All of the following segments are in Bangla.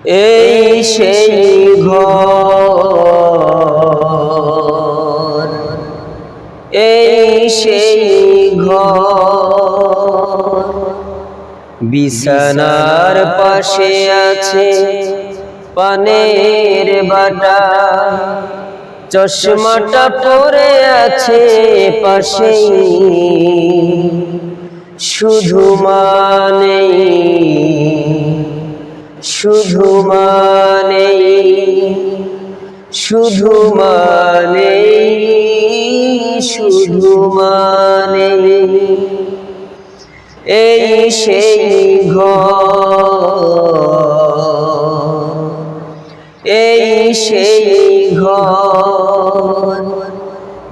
এই সেই ঘর, এই সেই ঘর, বিছানার পাশে আছে পানের বাটা, চশমাটা পরে আছে পাশেই, শুধু মানেই, শুধু মানেই, শুধু মানেই, শুধু মানেই, এই সেই ঘর, এই সেই ঘর,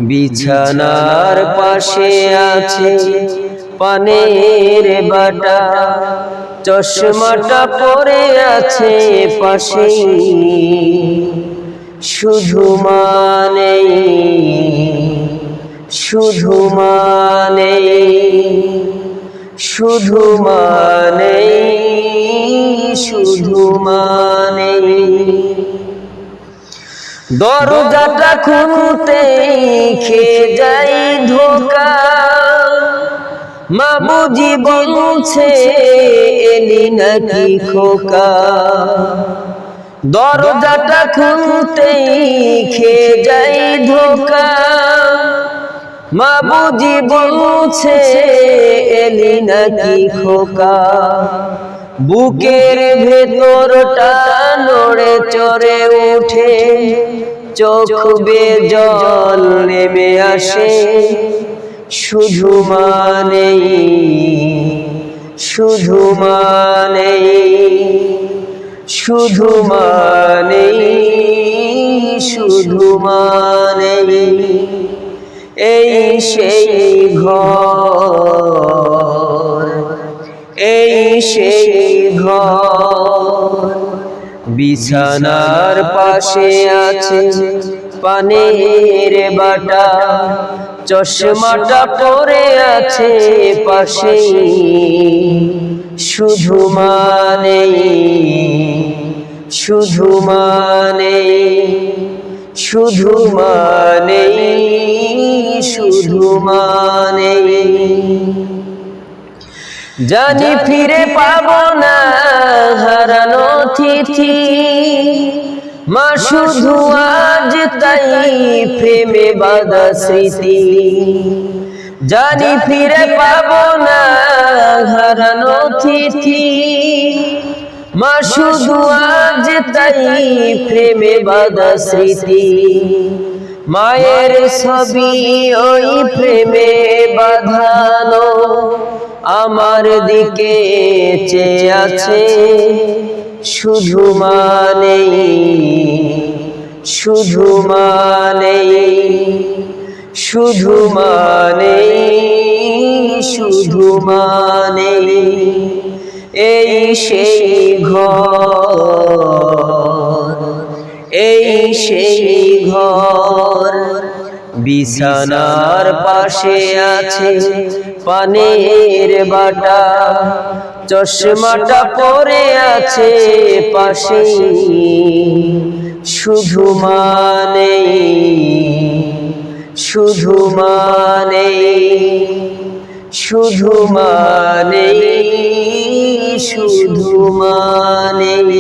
বিছানার পাশে আছে পানের বাটা, চশমাটা পরে আছে পাশেই, শুধু মানেই, শুধু মানেই, শুধু মানেই, শুধু মানেই, দরজাটা খুলতেই খেয়ে যাই ধোকা, মা বুঝি বলছে এলি নাকি খোকা, দরজাটা খুলতেই খেয়ে যাই ধোকা, মা বুঝি বলছে এলি নাকি খোকা, বুকের ভেতরটা নড়ে চড়ে ওঠে, চোখ বেয়ে জল নেমে আসে, শুধু মানেই, শুধু মানেই, শুধু মানেই, শুধু মানেই, এই সেই ঘর, এই সেই ঘর, বিছানার পাশে আছে পানের বাটা, চশমাটা পরে আছে পাশেই, শুধু মানেই, শুধু মানেই, শুধু মানেই, শুধু মানেই, জানি ফিরে পাবো না হারানো তিথি, মা শুধু আজ তাই প্রেমে বাঁধা স্মৃতি, জানি ফিরে পাবো না হারানো তিথি, মা শুধু আজ তাই প্রেমে বাঁধা স্মৃতি, মায়ের ছবি ওই প্রেমে বাঁধানো, আমার দিকে চেয়ে আছে, শুধু মানেই, শুধু মানেই, শুধু মানেই, শুধু মানেই, এই সেই ঘর, এই সেই ঘর, বিছানার পাশে আছে পানের বাটা, চশমাটা পরে আছে পাশেই, শুধু মানেই, শুধু মানেই, শুধু মানেই, শুধু মানেই।